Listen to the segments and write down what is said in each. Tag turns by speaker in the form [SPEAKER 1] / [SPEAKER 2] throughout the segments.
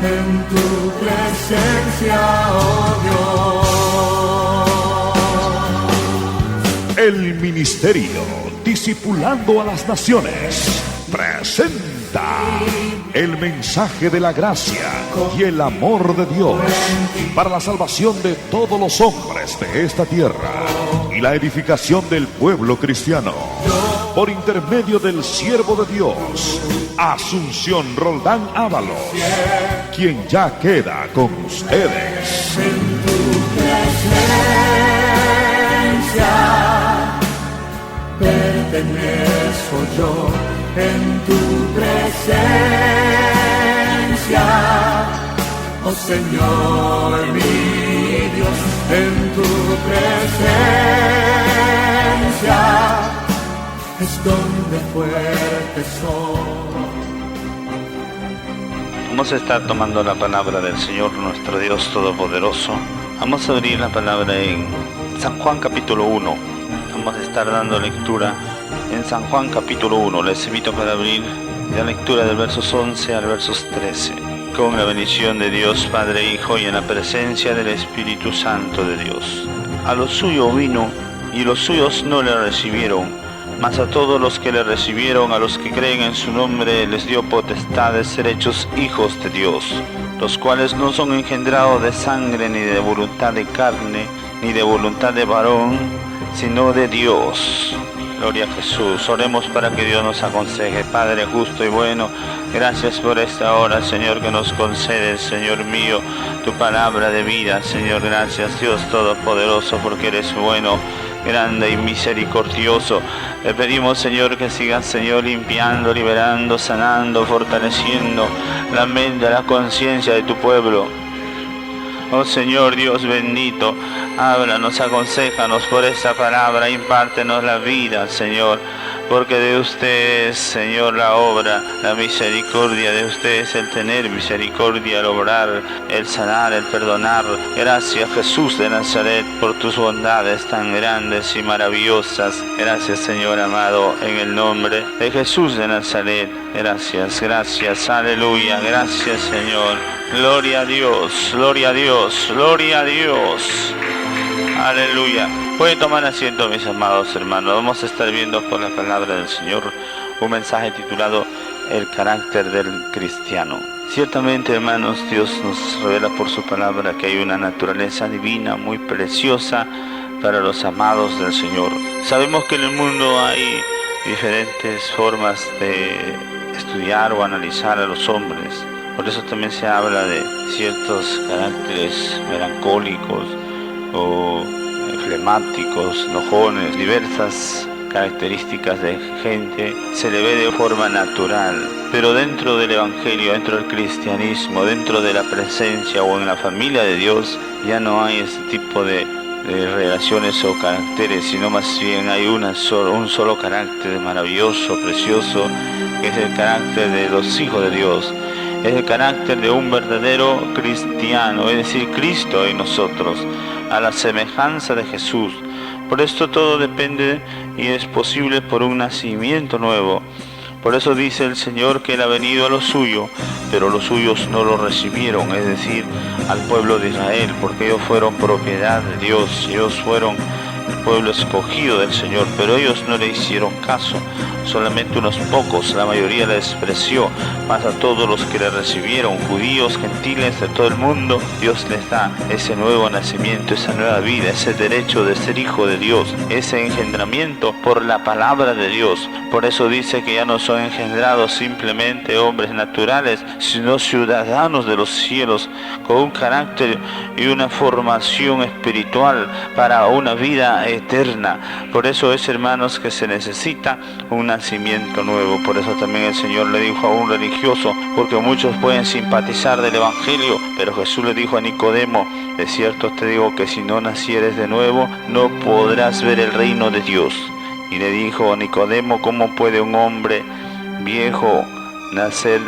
[SPEAKER 1] en tu presencia, oh Dios.
[SPEAKER 2] El ministerio Discipulando a las Naciones presenta el mensaje de la gracia y el amor de Dios para la salvación de todos los hombres de esta tierra y la edificación del pueblo cristiano, por intermedio del siervo de Dios, Asunción Roldán Ábalos, quien ya queda con ustedes.
[SPEAKER 1] En tu presencia pertenezco yo, en tu presencia, oh Señor mi Dios, en tu presencia es donde fuerte soy.
[SPEAKER 3] Vamos a estar tomando la palabra del Señor nuestro Dios Todopoderoso. Vamos a abrir la palabra en San Juan capítulo 1. Vamos a estar dando lectura en San Juan capítulo 1. Les invito para abrir la lectura del versos 11 al versos 13. Con la bendición de Dios Padre, Hijo y en la presencia del Espíritu Santo de Dios. A lo suyo vino y los suyos no le recibieron. Mas a todos los que le recibieron, a los que creen en su nombre, les dio potestad de ser hechos hijos de Dios, los cuales no son engendrados de sangre, ni de voluntad de carne, ni de voluntad de varón, sino de Dios. Gloria a Jesús. Oremos para que Dios nos aconseje. Padre justo y bueno, gracias por esta hora, Señor, que nos concedes, Señor mío, tu palabra de vida. Señor, gracias, Dios Todopoderoso, porque eres bueno, grande y misericordioso. Le pedimos, Señor, que sigas, Señor, limpiando, liberando, sanando, fortaleciendo la mente, la conciencia de tu pueblo. Oh Señor Dios bendito, háblanos, aconséjanos por esta palabra, impártenos la vida, Señor, porque de usted es, Señor, la obra, la misericordia, de usted es el tener misericordia, el obrar, el sanar, el perdonar. Gracias, Jesús de Nazaret, por tus bondades tan grandes y maravillosas. Gracias, Señor amado, en el nombre de Jesús de Nazaret. Gracias, gracias, aleluya, gracias, Señor. Gloria a Dios, gloria a Dios, gloria a Dios. Aleluya. Pueden tomar asiento, mis amados hermanos. Vamos a estar viendo por la palabra del Señor un mensaje titulado El carácter del cristiano. Ciertamente, hermanos, Dios nos revela por su palabra que hay una naturaleza divina muy preciosa para los amados del Señor. Sabemos que en el mundo hay diferentes formas de estudiar o analizar a los hombres. Por eso también se habla de ciertos caracteres melancólicos o flemáticos, enojones, diversas características de gente se le ve de forma natural. Pero dentro del Evangelio, dentro del cristianismo, dentro de la presencia o en la familia de Dios, ya no hay ese tipo de relaciones o caracteres, sino más bien hay un solo carácter maravilloso, precioso, que es el carácter de los hijos de Dios. Es el carácter de un verdadero cristiano, es decir, Cristo en nosotros, a la semejanza de Jesús. Por esto todo depende y es posible por un nacimiento nuevo. Por eso dice el Señor que Él ha venido a lo suyo, pero los suyos no lo recibieron, es decir, al pueblo de Israel, porque ellos fueron propiedad de Dios, ellos fueron el pueblo escogido del Señor, pero ellos no le hicieron caso. Solamente unos pocos, la mayoría le despreció, mas a todos los que le recibieron, judíos, gentiles, de todo el mundo, Dios les da ese nuevo nacimiento, esa nueva vida, ese derecho de ser hijo de Dios, ese engendramiento por la palabra de Dios. Por eso dice que ya no son engendrados simplemente hombres naturales, sino ciudadanos de los cielos, con un carácter y una formación espiritual para una vida eterna. Por eso es, hermanos, que se necesita un nacimiento nuevo. Por eso también el Señor le dijo a un religioso, porque muchos pueden simpatizar del Evangelio, pero Jesús le dijo a Nicodemo: de cierto te digo que si no nacieres de nuevo, no podrás ver el reino de Dios. Y le dijo a Nicodemo: ¿cómo puede un hombre viejo nacer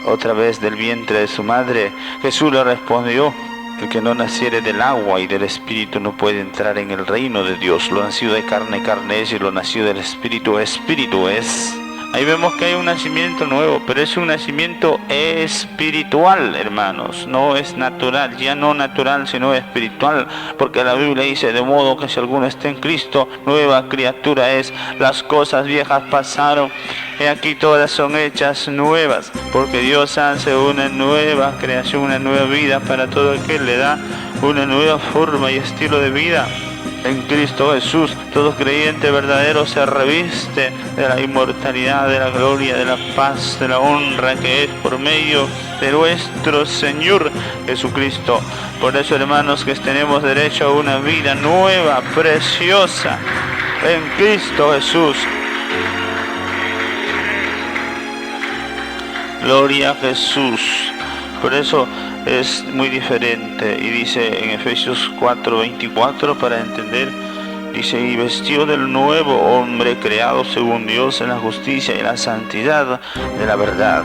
[SPEAKER 3] otra vez del vientre de su madre? Jesús le respondió: el que no naciere del agua y del Espíritu no puede entrar en el reino de Dios. Lo nacido de carne, carne es, y lo nacido del Espíritu, Espíritu es. Ahí vemos que hay un nacimiento nuevo, pero es un nacimiento espiritual, hermanos. No es natural, ya no natural, sino espiritual. Porque la Biblia dice, de modo que si alguno está en Cristo, nueva criatura es. Las cosas viejas pasaron, y aquí todas son hechas nuevas. Porque Dios hace una nueva creación, una nueva vida para todo aquel que le da una nueva forma y estilo de vida. En Cristo Jesús, todo creyente verdadero se reviste de la inmortalidad, de la gloria, de la paz, de la honra que es por medio de nuestro Señor Jesucristo. Por eso, hermanos, que tenemos derecho a una vida nueva, preciosa, en Cristo Jesús. Gloria a Jesús. Por eso es muy diferente, y dice en Efesios 4:24, para entender, dice, y vestido del nuevo hombre creado según Dios en la justicia y la santidad de la verdad.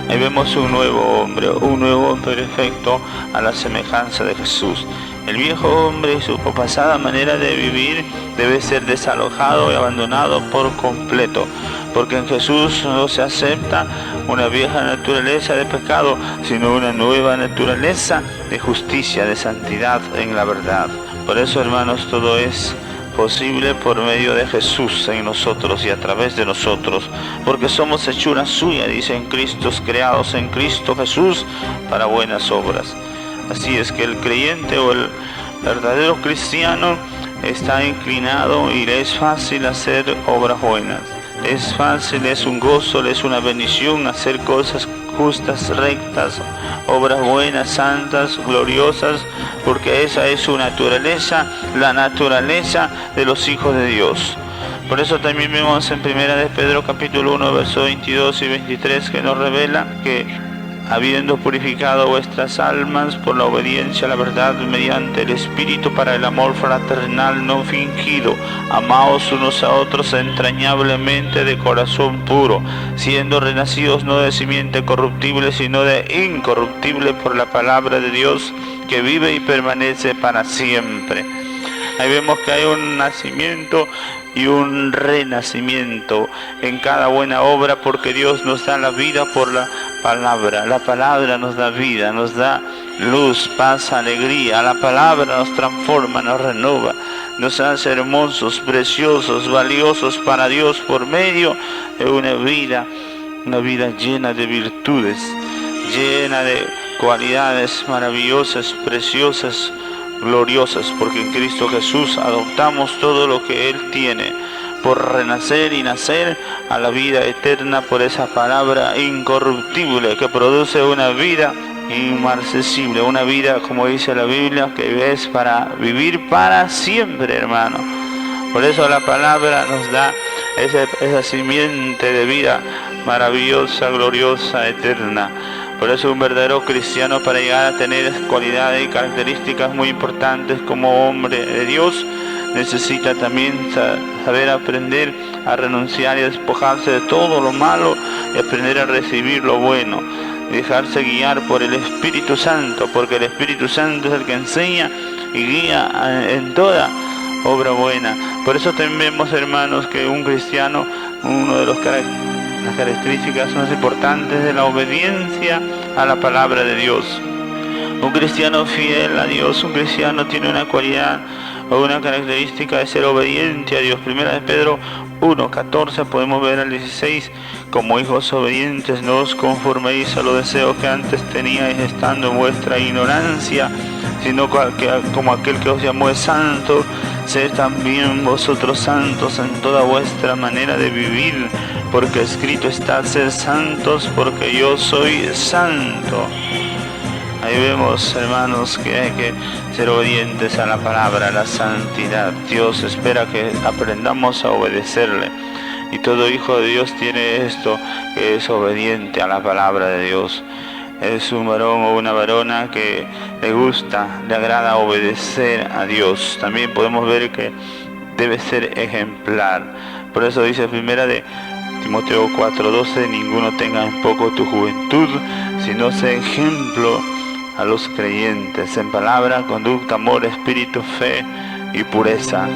[SPEAKER 3] Ahí vemos un nuevo hombre perfecto a la semejanza de Jesús. El viejo hombre y su pasada manera de vivir debe ser desalojado y abandonado por completo, porque en Jesús no se acepta una vieja naturaleza de pecado, sino una nueva naturaleza de justicia, de santidad en la verdad. Por eso, hermanos, todo es posible por medio de Jesús en nosotros y a través de nosotros, porque somos hechura suya, dicen Cristo, creados en Cristo Jesús para buenas obras. Así es que el creyente o el verdadero cristiano está inclinado y le es fácil hacer obras buenas. Es fácil, es un gozo, es una bendición hacer cosas justas, rectas, obras buenas, santas, gloriosas, porque esa es su naturaleza, la naturaleza de los hijos de Dios. Por eso también vemos en 1 de Pedro capítulo 1, versos 22 y 23, que nos revela que habiendo purificado vuestras almas por la obediencia a la verdad mediante el Espíritu para el amor fraternal no fingido, amaos unos a otros entrañablemente de corazón puro, siendo renacidos no de simiente corruptible, sino de incorruptible por la palabra de Dios, que vive y permanece para siempre. Ahí vemos que hay un nacimiento y un renacimiento en cada buena obra, porque Dios nos da la vida por la palabra. La palabra nos da vida, nos da luz, paz, alegría. La palabra nos transforma, nos renueva, nos hace hermosos, preciosos, valiosos para Dios por medio de una vida llena de virtudes, llena de cualidades maravillosas, preciosas, gloriosas, porque en Cristo Jesús adoptamos todo lo que Él tiene por renacer y nacer a la vida eterna por esa palabra incorruptible que produce una vida inmarcesible, una vida, como dice la Biblia, que es para vivir para siempre, hermano. Por eso la palabra nos da esa simiente de vida maravillosa, gloriosa, eterna. Por eso un verdadero cristiano, para llegar a tener cualidades y características muy importantes como hombre de Dios, necesita también saber aprender a renunciar y a despojarse de todo lo malo y aprender a recibir lo bueno. Dejarse guiar por el Espíritu Santo, porque el Espíritu Santo es el que enseña y guía en toda obra buena. Por eso también vemos, hermanos, que un cristiano, uno de las características más importantes de la obediencia a la palabra de Dios. Un cristiano fiel a Dios, un cristiano tiene una cualidad o una característica de ser obediente a Dios. 1 de Pedro 1:14, podemos ver al 16, como hijos obedientes no os conforméis a los deseos que antes teníais estando en vuestra ignorancia, sino como aquel que os llamó es santo, sed también vosotros santos en toda vuestra manera de vivir, porque escrito está, sed santos porque yo soy santo. Ahí vemos, hermanos, que hay que ser obedientes a la palabra, a la santidad. Dios espera que aprendamos a obedecerle. Y todo hijo de Dios tiene esto, que es obediente a la palabra de Dios. Es un varón o una varona que le gusta, le agrada obedecer a Dios. También podemos ver que debe ser ejemplar. Por eso dice 1 de Timoteo 4:12, ninguno tenga en poco tu juventud, sino sea ejemplo a los creyentes en palabra, conducta, amor, espíritu, fe y pureza.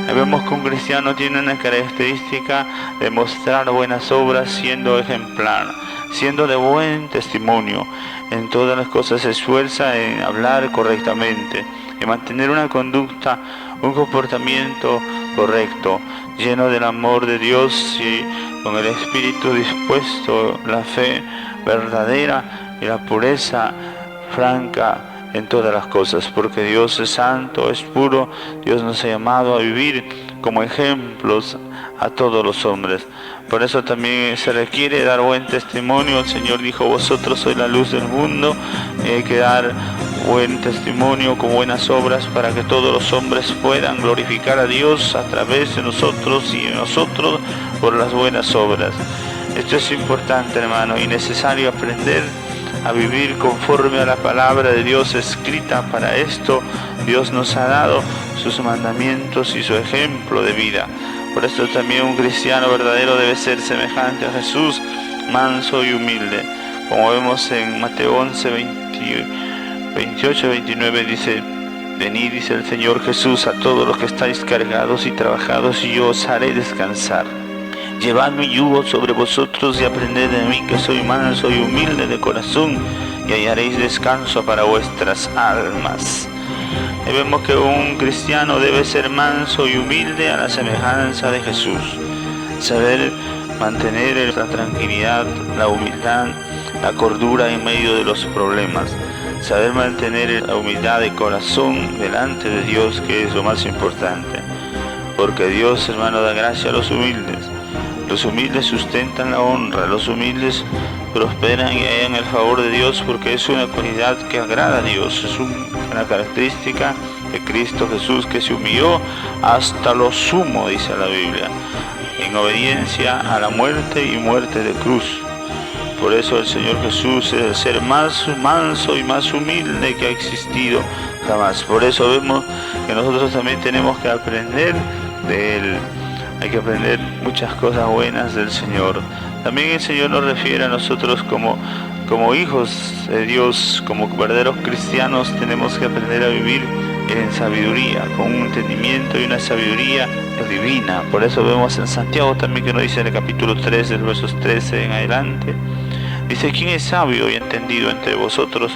[SPEAKER 3] Vemos que un cristiano tiene una característica de mostrar buenas obras siendo ejemplar, siendo de buen testimonio. En todas las cosas se esfuerza en hablar correctamente, en mantener una conducta, un comportamiento correcto, lleno del amor de Dios y con el espíritu dispuesto, la fe verdadera y la pureza franca en todas las cosas, porque Dios es santo, es puro. Dios nos ha llamado a vivir como ejemplos a todos los hombres. Por eso también se requiere dar buen testimonio. El Señor dijo: vosotros sois la luz del mundo. Y hay que dar buen testimonio con buenas obras para que todos los hombres puedan glorificar a Dios a través de nosotros y en nosotros por las buenas obras. Esto es importante, hermano, y necesario aprender a vivir conforme a la palabra de Dios escrita. Para esto Dios nos ha dado sus mandamientos y su ejemplo de vida. Por esto también un cristiano verdadero debe ser semejante a Jesús, manso y humilde. Como vemos en Mateo 11, 28, 29 dice: venid, dice el Señor Jesús, a todos los que estáis cargados y trabajados, y yo os haré descansar. Llevad mi yugo sobre vosotros y aprended de mí, que soy manso y humilde de corazón, y hallaréis descanso para vuestras almas. Y vemos que un cristiano debe ser manso y humilde a la semejanza de Jesús. Saber mantener la tranquilidad, la humildad, la cordura en medio de los problemas. Saber mantener la humildad de corazón delante de Dios, que es lo más importante. Porque Dios, hermano, da gracia a los humildes. Los humildes sustentan la honra, los humildes prosperan y hallan el favor de Dios, porque es una cualidad que agrada a Dios. Es una característica de Cristo Jesús, que se humilló hasta lo sumo, dice la Biblia, en obediencia a la muerte y muerte de cruz. Por eso el Señor Jesús es el ser más manso y más humilde que ha existido jamás. Por eso vemos que nosotros también tenemos que aprender de Él. Hay que aprender muchas cosas buenas del Señor. También el Señor nos refiere a nosotros como hijos de Dios, como verdaderos cristianos. Tenemos que aprender a vivir en sabiduría, con un entendimiento y una sabiduría divina. Por eso vemos en Santiago también que nos dice en el capítulo 3, del versos 13 en adelante. Dice: ¿quién es sabio y entendido entre vosotros?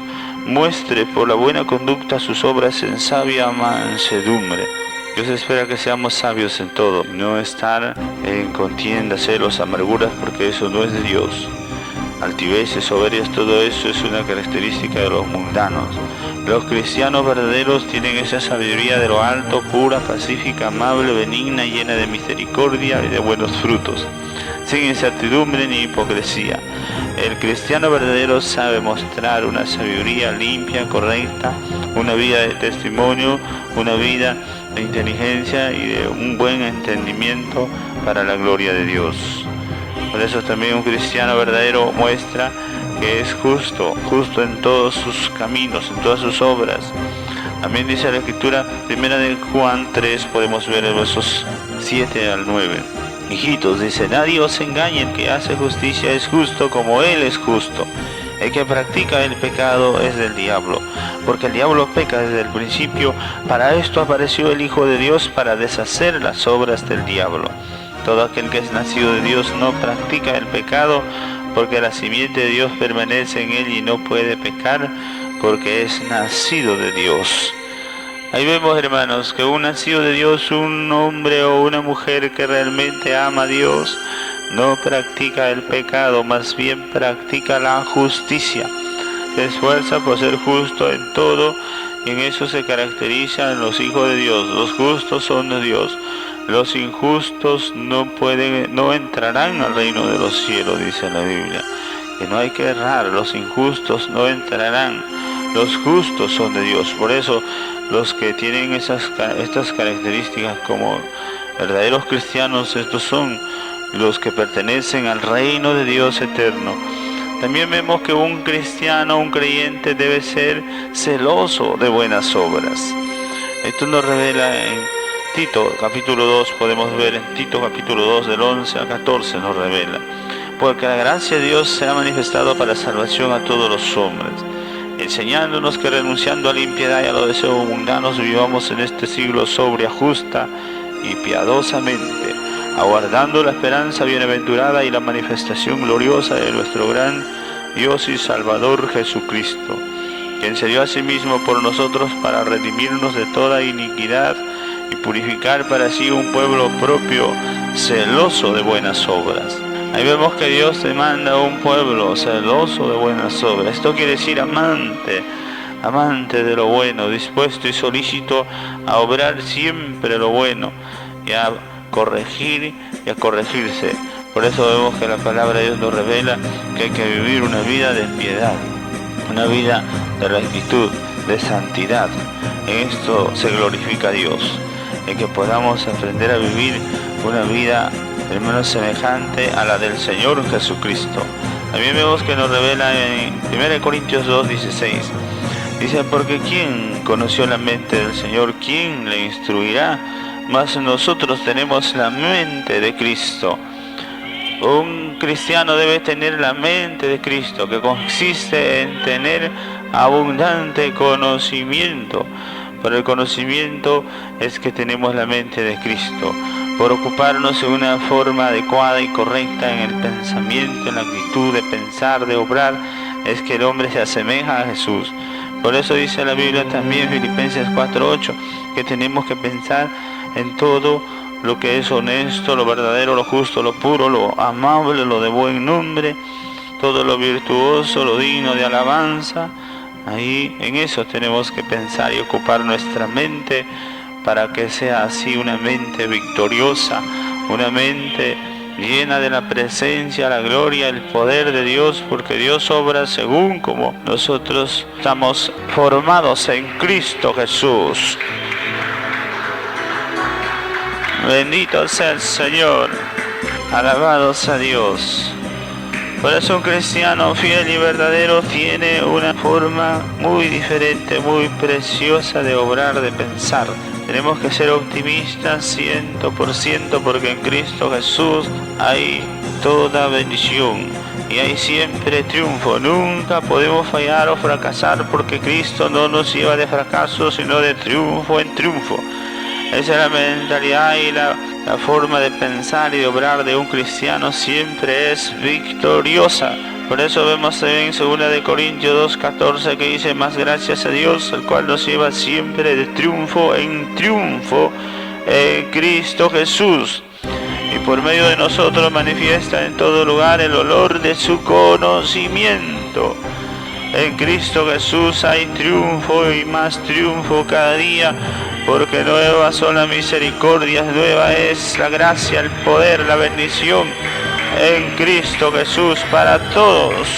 [SPEAKER 3] Muestre por la buena conducta sus obras en sabia mansedumbre. Dios espera que seamos sabios en todo, no estar en contiendas, celos, amarguras, porque eso no es de Dios. Altiveces, soberbias, todo eso es una característica de los mundanos. Los cristianos verdaderos tienen esa sabiduría de lo alto, pura, pacífica, amable, benigna, llena de misericordia y de buenos frutos, sin incertidumbre ni hipocresía. El cristiano verdadero sabe mostrar una sabiduría limpia, correcta, una vida de testimonio, una vida de inteligencia y de un buen entendimiento para la gloria de Dios. Por eso también un cristiano verdadero muestra que es justo en todos sus caminos, en todas sus obras. También dice la Escritura, primera de Juan 3, podemos ver el versos 7 al 9. Hijitos, dice: nadie os engañe, el que hace justicia es justo como Él es justo. El que practica el pecado es del diablo, porque el diablo peca desde el principio. Para esto apareció el Hijo de Dios, para deshacer las obras del diablo. Todo aquel que es nacido de Dios no practica el pecado, porque la simiente de Dios permanece en él y no puede pecar, porque es nacido de Dios. Ahí vemos, hermanos, que un nacido de Dios, un hombre o una mujer que realmente ama a Dios, no practica el pecado, más bien practica la justicia. Se esfuerza por ser justo en todo, y en eso se caracterizan los hijos de Dios. Los justos son de Dios. Los injustos no entrarán al reino de los cielos, dice la Biblia. Que no hay que errar, los injustos no entrarán. Los justos son de Dios. Por eso los que tienen estas características como verdaderos cristianos, estos son los que pertenecen al reino de Dios eterno. También vemos que un cristiano, un creyente, debe ser celoso de buenas obras. Esto nos revela en Tito capítulo 2, podemos ver en Tito capítulo 2 del 11 al 14 nos revela. Porque la gracia de Dios se ha manifestado para salvación a todos los hombres, enseñándonos que renunciando a la impiedad y a los deseos mundanos vivamos en este siglo sobria, justa y piadosamente, aguardando la esperanza bienaventurada y la manifestación gloriosa de nuestro gran Dios y Salvador Jesucristo, quien se dio a sí mismo por nosotros para redimirnos de toda iniquidad y purificar para sí un pueblo propio, celoso de buenas obras. Ahí vemos que Dios demanda un pueblo celoso de buenas obras. Esto quiere decir amante de lo bueno, dispuesto y solícito a obrar siempre lo bueno y a corregir y a corregirse. Por eso vemos que la palabra de Dios nos revela que hay que vivir una vida de piedad, una vida de rectitud, de santidad. En esto se glorifica a Dios, en que podamos aprender a vivir una vida, hermanos, semejante a la del Señor Jesucristo. También vemos que nos revela en 1 Corintios 2:16. Dice, porque ¿quién conoció la mente del Señor? ¿Quién le instruirá? Mas nosotros tenemos la mente de Cristo. Un cristiano debe tener la mente de Cristo, que consiste en tener abundante conocimiento. Pero el conocimiento es que tenemos la mente de Cristo, por ocuparnos de una forma adecuada y correcta en el pensamiento, en la actitud de pensar, de obrar, es que el hombre se asemeja a Jesús. Por eso dice la Biblia también, Filipenses 4:8, que tenemos que pensar en todo lo que es honesto, lo verdadero, lo justo, lo puro, lo amable, lo de buen nombre, todo lo virtuoso, lo digno de alabanza. Ahí en eso tenemos que pensar y ocupar nuestra mente para que sea así una mente victoriosa, una mente llena de la presencia, la gloria, el poder de Dios, porque Dios obra según como nosotros estamos formados en Cristo Jesús. Bendito sea el Señor, alabado sea Dios. Por eso un cristiano fiel y verdadero tiene una forma muy diferente, muy preciosa de obrar, de pensar. Tenemos que ser optimistas 100%, porque en Cristo Jesús hay toda bendición y hay siempre triunfo. Nunca podemos fallar o fracasar, porque Cristo no nos lleva de fracaso, sino de triunfo en triunfo. Esa es la mentalidad y la forma de pensar y de obrar de un cristiano, siempre es victoriosa. Por eso vemos también en 2 Corintios 2:14 que dice, más gracias a Dios, el cual nos lleva siempre de triunfo en triunfo en Cristo Jesús. Y por medio de nosotros manifiesta en todo lugar el olor de su conocimiento. En Cristo Jesús hay triunfo y más triunfo cada día, porque nuevas son las misericordias, nueva es la gracia, el poder, la bendición en Cristo Jesús para todos.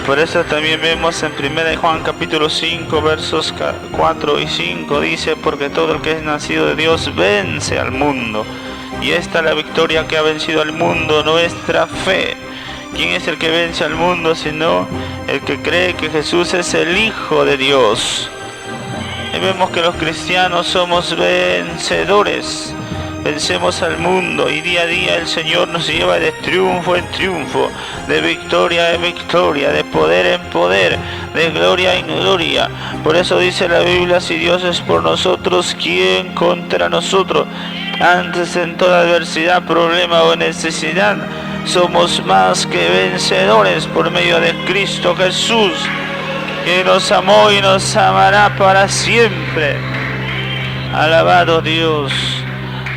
[SPEAKER 3] Por eso también vemos en 1 Juan capítulo 5 versos 4 y 5, dice, porque todo el que es nacido de Dios vence al mundo, y esta es la victoria que ha vencido al mundo, nuestra fe. ¿Quién es el que vence al mundo sino el que cree que Jesús es el Hijo de Dios? Y vemos que los cristianos somos vencedores, vencemos al mundo, y día a día el Señor nos lleva de triunfo en triunfo, de victoria en victoria, de poder en poder, de gloria en gloria. Por eso dice la Biblia, si Dios es por nosotros, ¿quién contra nosotros? Antes en toda adversidad, problema o necesidad, somos más que vencedores por medio de Cristo Jesús, que nos amó y nos amará para siempre. Alabado Dios.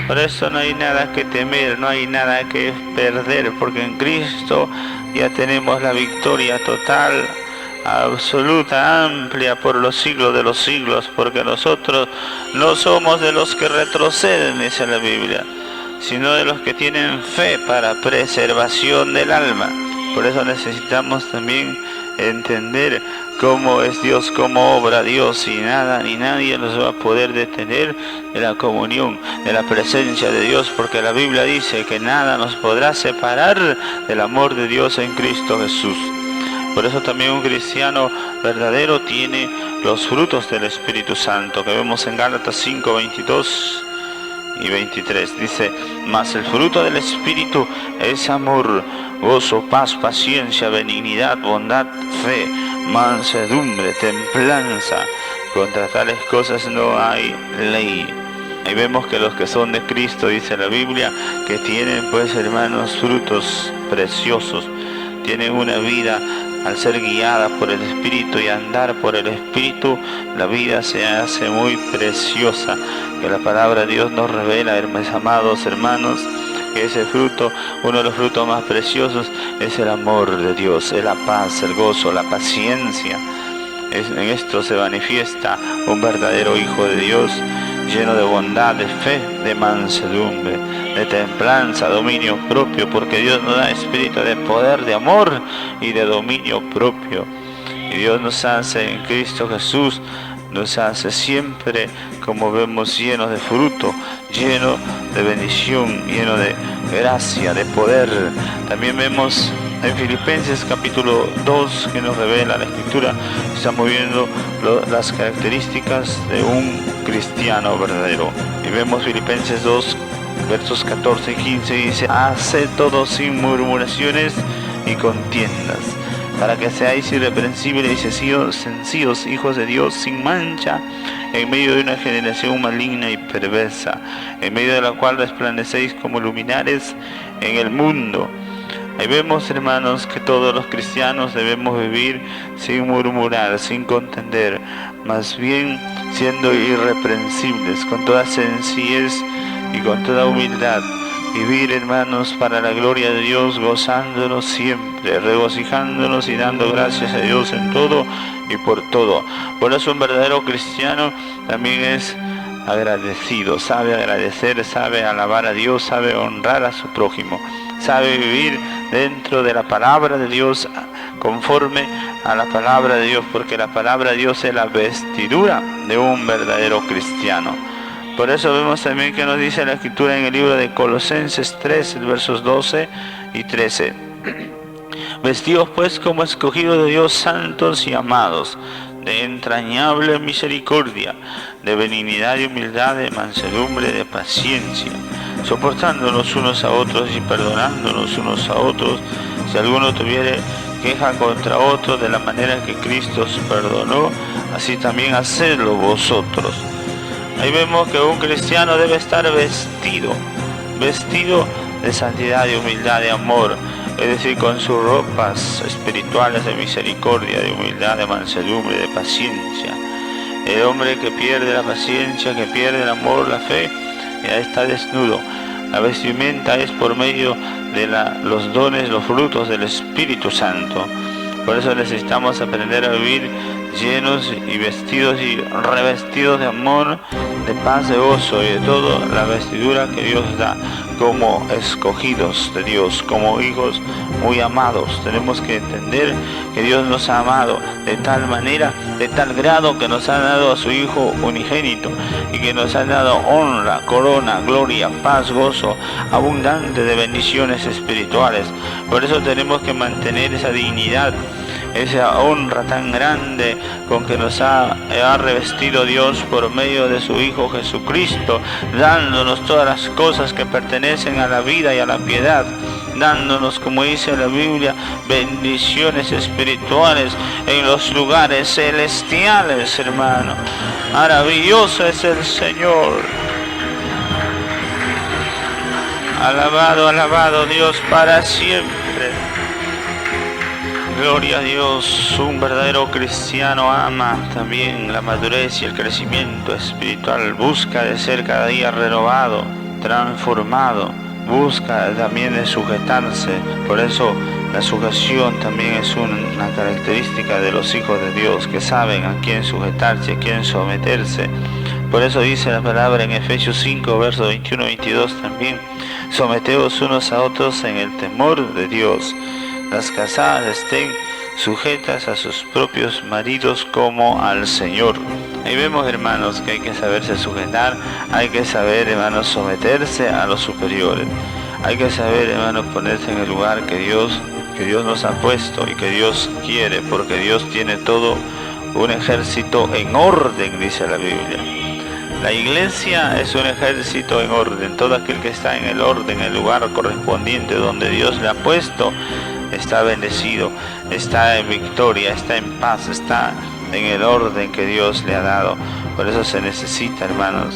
[SPEAKER 3] Por eso no hay nada que temer, no hay nada que perder, porque en Cristo ya tenemos la victoria total, absoluta, amplia por los siglos de los siglos, porque nosotros no somos de los que retroceden, dice la Biblia, sino de los que tienen fe para preservación del alma. Por eso necesitamos también entender cómo es Dios, cómo obra Dios, y nada ni nadie nos va a poder detener de la comunión, de la presencia de Dios, porque la Biblia dice que nada nos podrá separar del amor de Dios en Cristo Jesús. Por eso también un cristiano verdadero tiene los frutos del Espíritu Santo, que vemos en Gálatas 5, 22 y 23. Dice, mas el fruto del Espíritu es amor, gozo, paz, paciencia, benignidad, bondad, fe, mansedumbre, templanza. Contra tales cosas no hay ley. Ahí vemos que los que son de Cristo, dice la Biblia, que tienen pues, hermanos, frutos preciosos, tienen una vida al ser guiada por el Espíritu y andar por el Espíritu, la vida se hace muy preciosa. Que la palabra de Dios nos revela, amados hermanos, que ese fruto, uno de los frutos más preciosos, es el amor de Dios, es la paz, el gozo, la paciencia. En esto se manifiesta un verdadero hijo de Dios, lleno de bondad, de fe, de mansedumbre, de templanza, dominio propio, porque Dios nos da espíritu de poder, de amor y de dominio propio. Y Dios nos hace en Cristo Jesús, nos hace siempre, como vemos, llenos de fruto, lleno de bendición, lleno de gracia, de poder. También vemos en Filipenses capítulo 2, que nos revela la Escritura, estamos viendo las características de un cristiano verdadero. Y vemos Filipenses 2, versos 14 y 15, y dice: haced todo sin murmuraciones y contiendas, para que seáis irreprensibles y sencillos, hijos de Dios, sin mancha, en medio de una generación maligna y perversa, en medio de la cual resplandecéis como luminares en el mundo. Ahí vemos, hermanos, que todos los cristianos debemos vivir sin murmurar, sin contender, más bien siendo irreprensibles, con toda sencillez y con toda humildad. Vivir, hermanos, para la gloria de Dios, gozándonos siempre, regocijándonos y dando gracias a Dios en todo y por todo. Por eso un verdadero cristiano también es agradecido, sabe agradecer, sabe alabar a Dios, sabe honrar a su prójimo, sabe vivir dentro de la palabra de Dios, conforme a la palabra de Dios, porque la palabra de Dios es la vestidura de un verdadero cristiano. Por eso vemos también que nos dice la Escritura en el libro de Colosenses 3, versos 12 y 13. Vestidos pues como escogidos de Dios, santos y amados, de entrañable misericordia, de benignidad y humildad, de mansedumbre, de paciencia, soportándonos unos a otros y perdonándonos unos a otros, si alguno tuviere queja contra otro, de la manera que Cristo os perdonó, así también hacedlo vosotros. Ahí vemos que un cristiano debe estar vestido de santidad, de humildad, de amor, es decir, con sus ropas espirituales de misericordia, de humildad, de mansedumbre, de paciencia. El hombre que pierde la paciencia, que pierde el amor, la fe, ya está desnudo. La vestimenta es por medio de los dones, los frutos del Espíritu Santo. Por eso necesitamos aprender a vivir llenos y vestidos y revestidos de amor, de paz, de gozo y de toda la vestidura que Dios da como escogidos de Dios, como hijos muy amados. Tenemos que entender que Dios nos ha amado de tal manera, de tal grado, que nos ha dado a su Hijo unigénito y que nos ha dado honra, corona, gloria, paz, gozo abundante de bendiciones espirituales. Por eso tenemos que mantener esa dignidad, esa honra tan grande con que nos ha revestido Dios por medio de su Hijo Jesucristo, dándonos todas las cosas que pertenecen a la vida y a la piedad, dándonos, como dice la Biblia, bendiciones espirituales en los lugares celestiales, hermano. Maravilloso es el Señor. Alabado, alabado Dios para siempre. Gloria a Dios. Un verdadero cristiano ama también la madurez y el crecimiento espiritual. Busca de ser cada día renovado, transformado. Busca también de sujetarse. Por eso la sujeción también es una característica de los hijos de Dios, que saben a quién sujetarse, a quién someterse. Por eso dice la palabra en Efesios 5, versos 21 y 22 también: someteos unos a otros en el temor de Dios. Las casadas estén sujetas a sus propios maridos como al Señor. Ahí vemos, hermanos, que hay que saberse sujetar, hay que saber, hermanos, someterse a los superiores. Hay que saber, hermanos, ponerse en el lugar que Dios nos ha puesto y que Dios quiere, porque Dios tiene todo un ejército en orden, dice la Biblia. La iglesia es un ejército en orden. Todo aquel que está en el orden, en el lugar correspondiente donde Dios le ha puesto, está bendecido, está en victoria, está en paz, está en el orden que Dios le ha dado. Por eso se necesita, hermanos,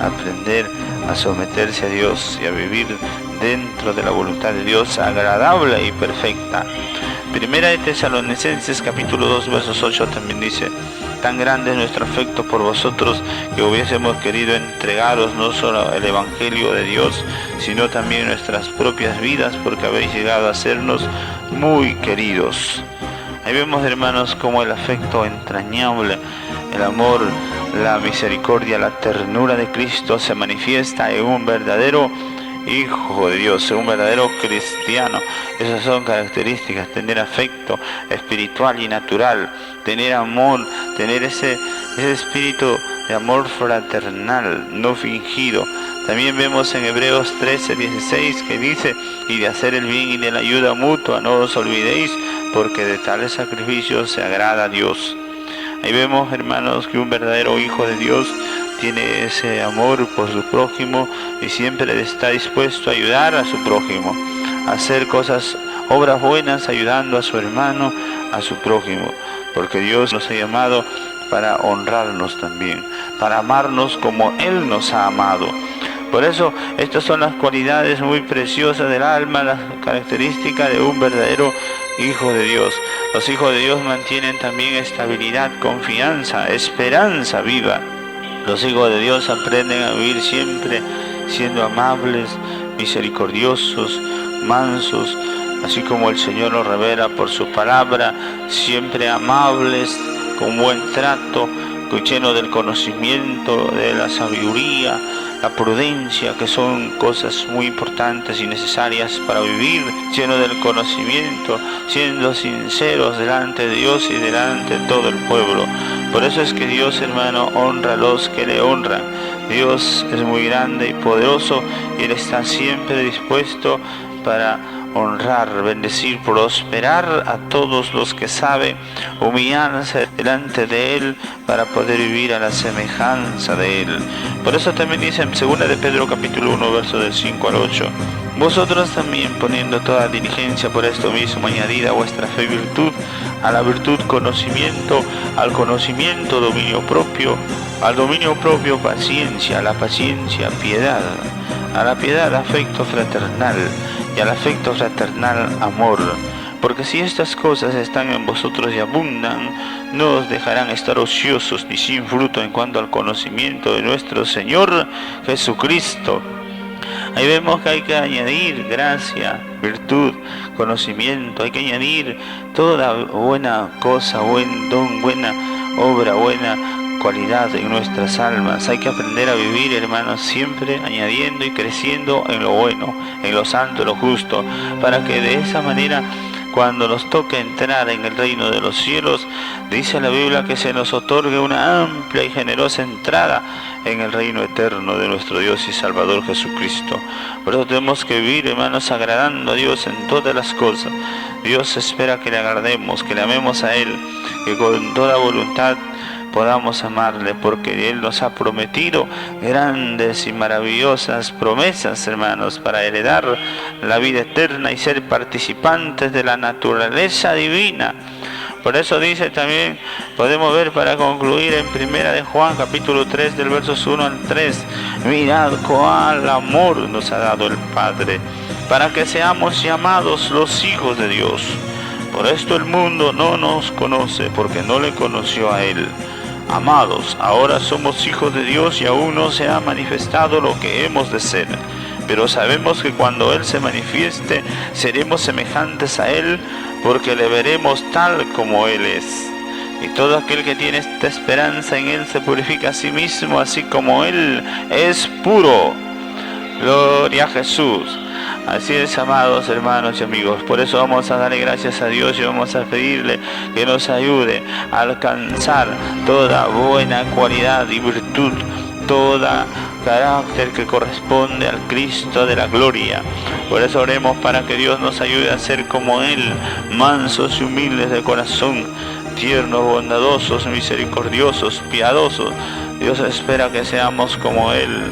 [SPEAKER 3] aprender a someterse a Dios y a vivir dentro de la voluntad de Dios agradable y perfecta. Primera de Tesalonicenses capítulo 2 versos 8 también dice: tan grande es nuestro afecto por vosotros que hubiésemos querido entregaros no solo el Evangelio de Dios, sino también nuestras propias vidas, porque habéis llegado a sernos muy queridos. Ahí vemos, hermanos, cómo el afecto entrañable, el amor, la misericordia, la ternura de Cristo se manifiesta en un verdadero Hijo de Dios, un verdadero cristiano. Esas son características: tener afecto espiritual y natural, tener amor, tener ese espíritu de amor fraternal, no fingido. También vemos en Hebreos 13:16 que dice: y de hacer el bien y de la ayuda mutua no os olvidéis, porque de tales sacrificios se agrada a Dios. Ahí vemos, hermanos, que un verdadero hijo de Dios tiene ese amor por su prójimo y siempre está dispuesto a ayudar a su prójimo, a hacer cosas, obras buenas, ayudando a su hermano, a su prójimo, porque Dios nos ha llamado para honrarnos también, para amarnos como Él nos ha amado. Por eso, estas son las cualidades muy preciosas del alma, las características de un verdadero hijo de Dios. Los hijos de Dios mantienen también estabilidad, confianza, esperanza viva. Los hijos de Dios aprenden a vivir siempre siendo amables, misericordiosos, mansos, así como el Señor nos revela por su palabra, siempre amables, con buen trato, lleno del conocimiento, de la sabiduría, la prudencia, que son cosas muy importantes y necesarias para vivir, lleno del conocimiento, siendo sinceros delante de Dios y delante de todo el pueblo. Por eso es que Dios, hermano, honra a los que le honran. Dios es muy grande y poderoso y Él está siempre dispuesto para honrar, bendecir, prosperar a todos los que saben humillarse delante de Él para poder vivir a la semejanza de Él. Por eso también dice en 2 de Pedro capítulo 1 verso del 5 al 8: vosotros también, poniendo toda diligencia por esto mismo, añadid a vuestra fe virtud, a la virtud conocimiento, al conocimiento dominio propio, al dominio propio paciencia, a la paciencia piedad, a la piedad afecto fraternal, y al afecto fraternal amor. Porque si estas cosas están en vosotros y abundan, no os dejarán estar ociosos ni sin fruto en cuanto al conocimiento de nuestro Señor Jesucristo. Ahí vemos que hay que añadir gracia, virtud, conocimiento, hay que añadir toda buena cosa, buen don, buena obra, buena cualidad en nuestras almas. Hay que aprender a vivir, hermanos, siempre añadiendo y creciendo en lo bueno, en lo santo, en lo justo, para que de esa manera, cuando nos toque entrar en el reino de los cielos, dice la Biblia que se nos otorgue una amplia y generosa entrada en el reino eterno de nuestro Dios y Salvador Jesucristo. Por eso tenemos que vivir, hermanos, agradando a Dios en todas las cosas. Dios espera que le agrademos, que le amemos a Él, que con toda voluntad podamos amarle, porque Él nos ha prometido grandes y maravillosas promesas, hermanos, para heredar la vida eterna y ser participantes de la naturaleza divina. Por eso dice también, podemos ver para concluir en 1 de Juan capítulo 3 del versos 1 al 3, mirad cuál amor nos ha dado el Padre, para que seamos llamados los hijos de Dios. Por esto el mundo no nos conoce, porque no le conoció a Él. Amados, ahora somos hijos de Dios y aún no se ha manifestado lo que hemos de ser. Pero sabemos que cuando Él se manifieste, seremos semejantes a Él, porque le veremos tal como Él es. Y todo aquel que tiene esta esperanza en Él se purifica a sí mismo, así como Él es puro. Gloria a Jesús. Así es, amados hermanos y amigos. Por eso vamos a darle gracias a Dios y vamos a pedirle que nos ayude a alcanzar toda buena cualidad y virtud, toda carácter que corresponde al Cristo de la gloria. Por eso oremos para que Dios nos ayude a ser como Él, mansos y humildes de corazón, tiernos, bondadosos, misericordiosos, piadosos. Dios espera que seamos como Él,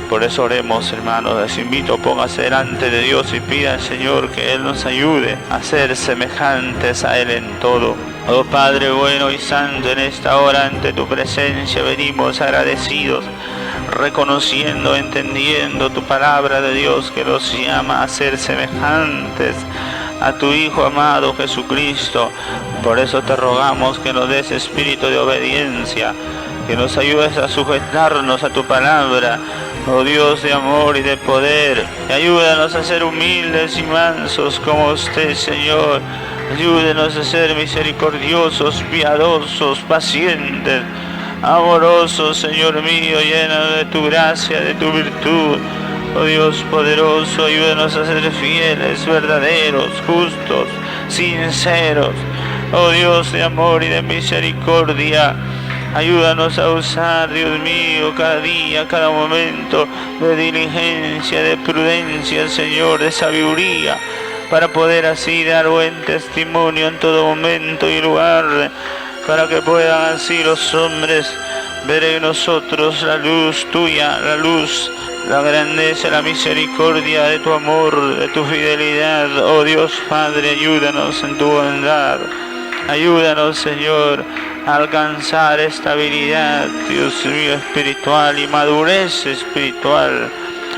[SPEAKER 3] Por eso oremos, hermanos. Les invito, póngase delante de Dios y pida al Señor que Él nos ayude a ser semejantes a Él en todo. Oh Padre bueno y santo, en esta hora ante tu presencia venimos agradecidos, reconociendo, entendiendo tu palabra de Dios que nos llama a ser semejantes a tu Hijo amado Jesucristo. Por eso te rogamos que nos des espíritu de obediencia, que nos ayudes a sujetarnos a tu palabra, oh Dios de amor y de poder. Y ayúdanos a ser humildes y mansos como usted, Señor. Ayúdenos a ser misericordiosos, piadosos, pacientes, amorosos, Señor mío, llenos de tu gracia, de tu virtud. Oh Dios poderoso, ayúdanos a ser fieles, verdaderos, justos, sinceros. Oh Dios de amor y de misericordia, ayúdanos a usar, Dios mío, cada día, cada momento de diligencia, de prudencia, Señor, de sabiduría, para poder así dar buen testimonio en todo momento y lugar, para que puedan así los hombres ver en nosotros la luz tuya, la luz, la grandeza, la misericordia de tu amor, de tu fidelidad. Oh Dios Padre, ayúdanos en tu bondad. Ayúdanos, Señor, a alcanzar estabilidad, Dios mío, espiritual y madurez espiritual.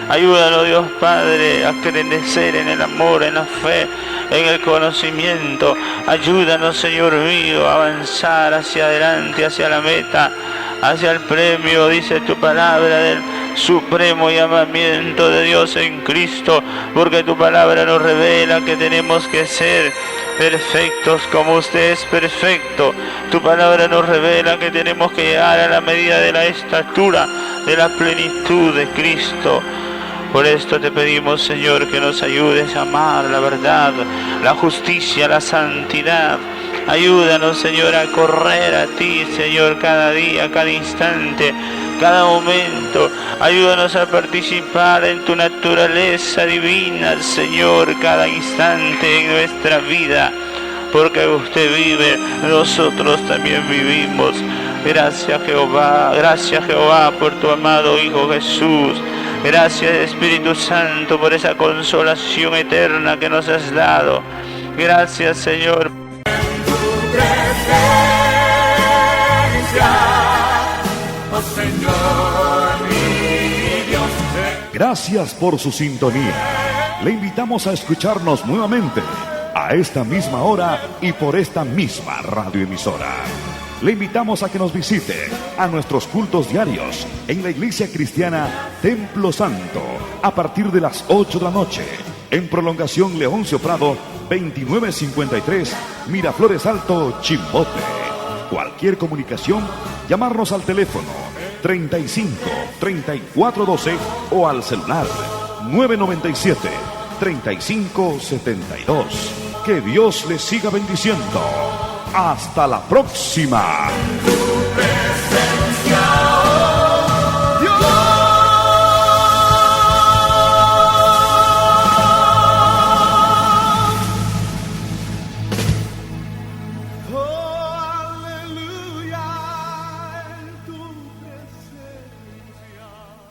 [SPEAKER 3] Ayúdanos, Dios Padre, a crecer en el amor, en la fe, en el conocimiento. Ayúdanos, Señor mío, a avanzar hacia adelante, hacia la meta, hacia el premio, dice tu palabra, del supremo llamamiento de Dios en Cristo, porque tu palabra nos revela que tenemos que ser perfectos como usted es perfecto. Tu palabra nos revela que tenemos que llegar a la medida de la estatura, de la plenitud de Cristo. Por esto te pedimos, Señor, que nos ayudes a amar la verdad, la justicia, la santidad. Ayúdanos, Señor, a correr a ti, Señor, cada día, cada instante, cada momento. Ayúdanos a participar en tu naturaleza divina, Señor, cada instante en nuestra vida. Porque usted vive, nosotros también vivimos. Gracias, Jehová, por tu amado Hijo Jesús. Gracias, Espíritu Santo, por esa consolación eterna que nos has dado. Gracias, Señor.
[SPEAKER 1] Oh Señor, mi Dios.
[SPEAKER 2] Gracias por su sintonía. Le invitamos a escucharnos nuevamente a esta misma hora y por esta misma radioemisora. Le invitamos a que nos visite a nuestros cultos diarios en la Iglesia Cristiana Templo Santo a partir de las 8 de la noche, en prolongación Leoncio Prado 2953, Miraflores Alto, Chimbote. Cualquier comunicación, llamarnos al teléfono 35 34 12 o al celular 997 35 72. Que Dios les siga bendiciendo. Hasta la próxima.